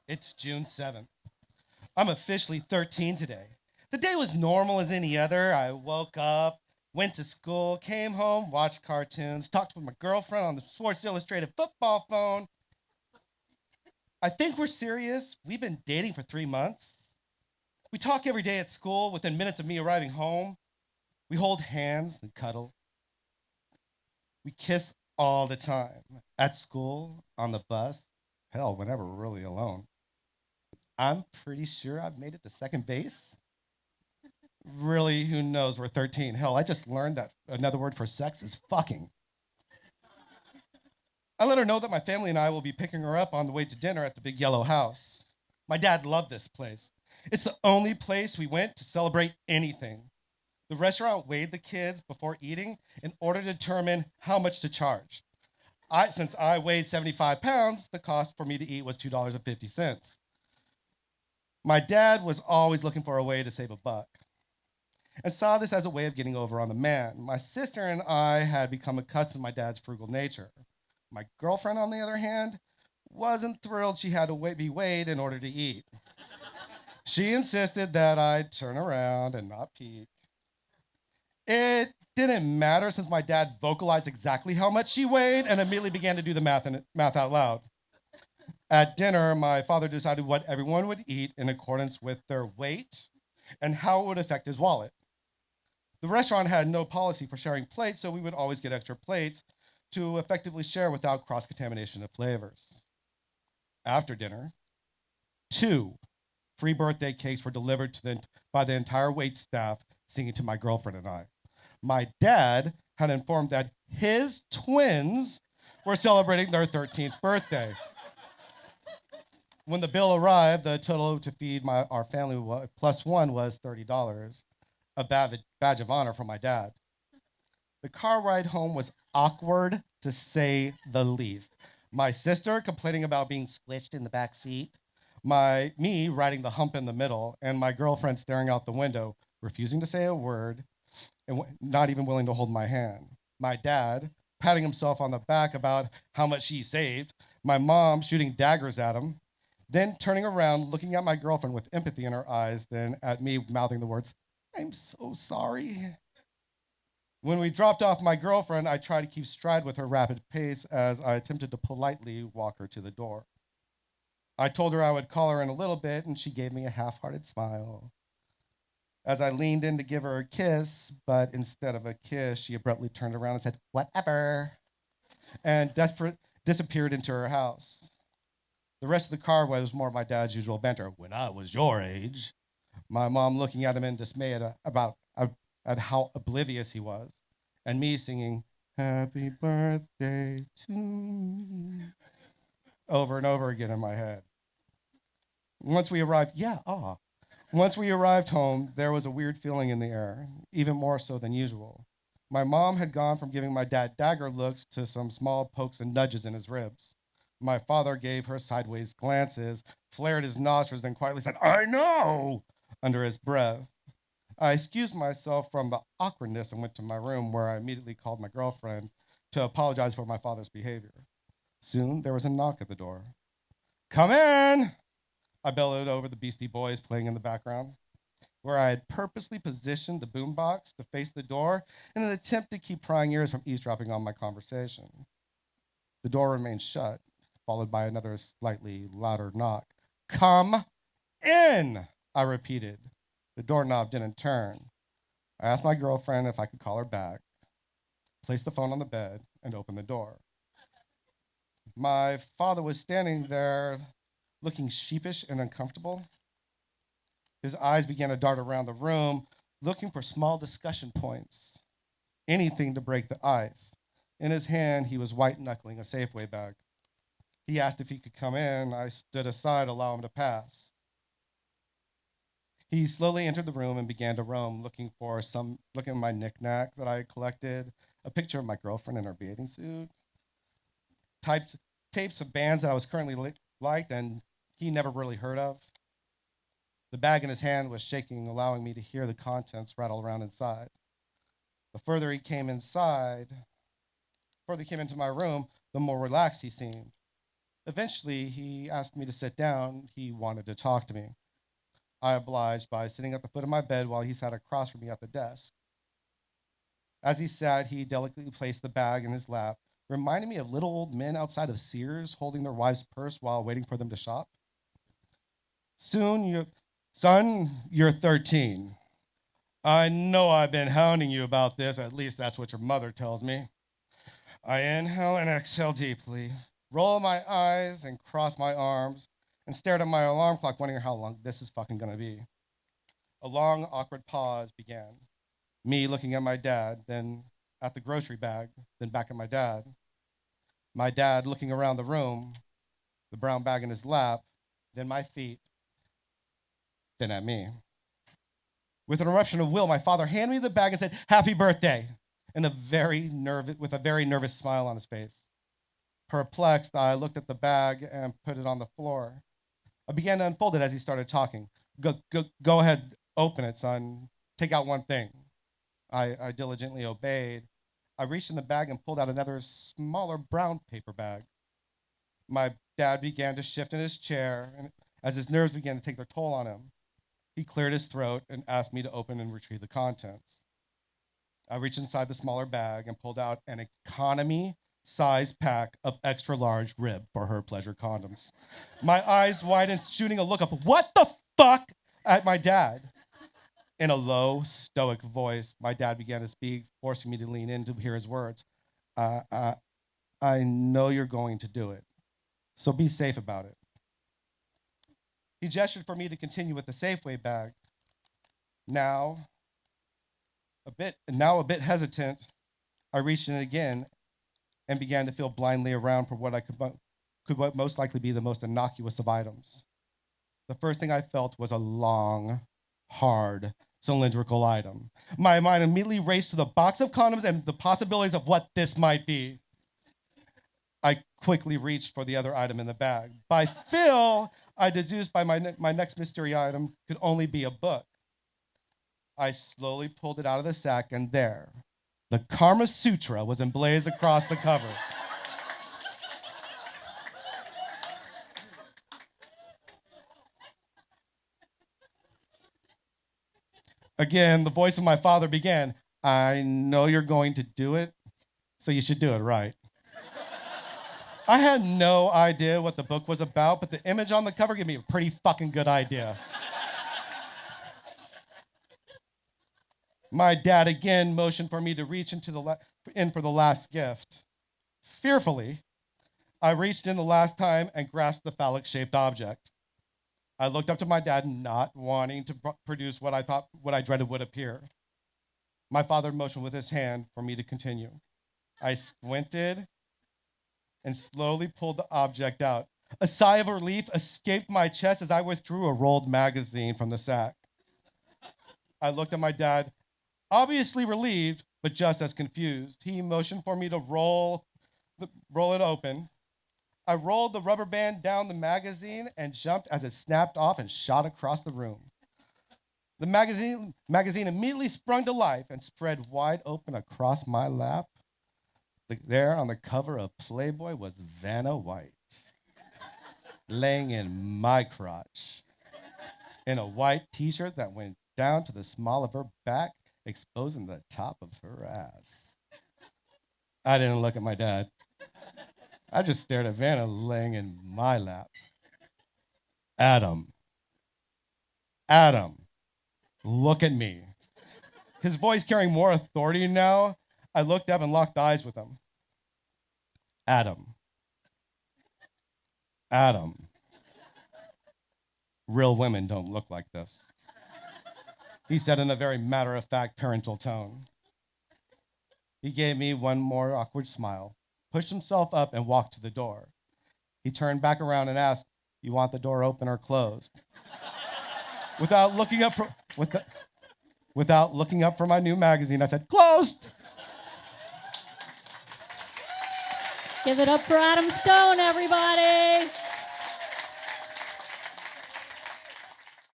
It's June 7th. I'm officially 13 today. The day was normal as any other. I woke up, went to school, came home, watched cartoons, talked with my girlfriend on the Sports Illustrated football phone. I think we're serious. We've been dating for 3 months. We talk every day at school within minutes of me arriving home. We hold hands and cuddle. We kiss all the time. At school, on the bus, hell, whenever we're really alone. I'm pretty sure I've made it to second base. Really, who knows? We're 13. Hell, I just learned that another word for sex is fucking. I let her know that my family and I will be picking her up on the way to dinner at the big yellow house. My dad loved this place. It's the only place we went to celebrate anything. The restaurant weighed the kids before eating in order to determine how much to charge. Since I weighed 75 pounds, the cost for me to eat was $2.50. My dad was always looking for a way to save a buck and saw this as a way of getting over on the man. My sister and I had become accustomed to my dad's frugal nature. My girlfriend, on the other hand, wasn't thrilled she had to be weighed in order to eat. She insisted that I turn around and not peek. It didn't matter since my dad vocalized exactly how much she weighed and immediately began to do the math out loud. At dinner, my father decided what everyone would eat in accordance with their weight and how it would affect his wallet. The restaurant had no policy for sharing plates, so we would always get extra plates to effectively share without cross contamination of flavors. After dinner, two free birthday cakes were delivered by the entire wait staff, singing to my girlfriend and I. My dad had informed that his twins were celebrating their 13th birthday. When the bill arrived, the total to feed our family plus one was $30, a badge of honor for my dad. The car ride home was awkward to say the least. My sister complaining about being squished in the back seat, me riding the hump in the middle, and my girlfriend staring out the window, refusing to say a word and not even willing to hold my hand. My dad patting himself on the back about how much he saved, my mom shooting daggers at him, then turning around, looking at my girlfriend with empathy in her eyes, then at me mouthing the words, "I'm so sorry." When we dropped off my girlfriend, I tried to keep stride with her rapid pace as I attempted to politely walk her to the door. I told her I would call her in a little bit, and she gave me a half hearted smile. As I leaned in to give her a kiss, but instead of a kiss, she abruptly turned around and said, "Whatever," and disappeared into her house. The rest of the car was more of my dad's usual banter. "When I was your age," my mom looking at him in dismay at how oblivious he was, and me singing "Happy Birthday to me" over and over again in my head. Once we arrived, Once we arrived home, there was a weird feeling in the air, even more so than usual. My mom had gone from giving my dad dagger looks to some small pokes and nudges in his ribs. My father gave her sideways glances, flared his nostrils, then quietly said, "I know," under his breath. I excused myself from the awkwardness and went to my room, where I immediately called my girlfriend to apologize for my father's behavior. Soon there was a knock at the door. "Come in!" I bellowed over the Beastie Boys playing in the background, where I had purposely positioned the boombox to face the door in an attempt to keep prying ears from eavesdropping on my conversation. The door remained shut, followed by another slightly louder knock. "Come in," I repeated. The doorknob didn't turn. I asked my girlfriend if I could call her back, placed the phone on the bed, and opened the door. My father was standing there looking sheepish and uncomfortable. His eyes began to dart around the room, looking for small discussion points, anything to break the ice. In his hand, he was white knuckling a Safeway bag. He asked if he could come in. I stood aside, allow him to pass. He slowly entered the room and began to roam, looking at my knickknack that I had collected, a picture of my girlfriend in her bathing suit, types, tapes of bands that I was currently liked and he never really heard of. The bag in his hand was shaking, allowing me to hear the contents rattle around inside. The further he came into my room, the more relaxed he seemed. Eventually, he asked me to sit down. He wanted to talk to me. I obliged by sitting at the foot of my bed while he sat across from me at the desk. As he sat, he delicately placed the bag in his lap, reminding me of little old men outside of Sears holding their wife's purse while waiting for them to shop. Son, you're 13. I know I've been hounding you about this, at least that's what your mother tells me. I inhale and exhale deeply, roll my eyes and cross my arms, and stared at my alarm clock, wondering how long this is fucking gonna be. A long, awkward pause began. Me looking at my dad, then at the grocery bag, then back at my dad. My dad looking around the room, the brown bag in his lap, then my feet, then at me. With an eruption of will, my father handed me the bag and said, "Happy birthday," with a very nervous smile on his face. Perplexed, I looked at the bag and put it on the floor. I began to unfold it as he started talking. Go ahead, open it, son. Take out one thing. I diligently obeyed. I reached in the bag and pulled out another smaller brown paper bag. My dad began to shift in his chair, and as his nerves began to take their toll on him, he cleared his throat and asked me to open and retrieve the contents. I reached inside the smaller bag and pulled out an economy-sized pack of extra-large rib for her pleasure condoms. My eyes widened, shooting a look of "What the fuck?" at my dad. In a low, stoic voice, my dad began to speak, forcing me to lean in to hear his words. I know you're going to do it, so be safe about it. He gestured for me to continue with the Safeway bag. Now a bit hesitant, I reached in again and began to feel blindly around for what could most likely be the most innocuous of items. The first thing I felt was a long, hard, cylindrical item. My mind immediately raced to the box of condoms and the possibilities of what this might be. I quickly reached for the other item in the bag. By fill, I deduced by my next mystery item could only be a book. I slowly pulled it out of the sack, and there, the Karma Sutra was emblazoned across the cover. Again, the voice of my father began, "I know you're going to do it, so you should do it right." I had no idea what the book was about, but the image on the cover gave me a pretty fucking good idea. My dad again motioned for me to reach in for the last gift. Fearfully, I reached in the last time and grasped the phallic-shaped object. I looked up to my dad, not wanting to produce what I dreaded would appear. My father motioned with his hand for me to continue. I squinted and slowly pulled the object out. A sigh of relief escaped my chest as I withdrew a rolled magazine from the sack. I looked at my dad, obviously relieved, but just as confused. He motioned for me to roll it open. I rolled the rubber band down the magazine and jumped as it snapped off and shot across the room. The magazine immediately sprung to life and spread wide open across my lap. There on the cover of Playboy was Vanna White, laying in my crotch, in a white t-shirt that went down to the small of her back, exposing the top of her ass. I didn't look at my dad. I just stared at Vanna laying in my lap. Adam, look at me. His voice carrying more authority now. I looked up and locked eyes with him. Adam. Real women don't look like this, he said in a very matter-of-fact parental tone. He gave me one more awkward smile, pushed himself up, and walked to the door. He turned back around and asked, "You want the door open or closed?" Without looking up for my new magazine, I said, "Closed!" Give it up for Adam Stone, everybody.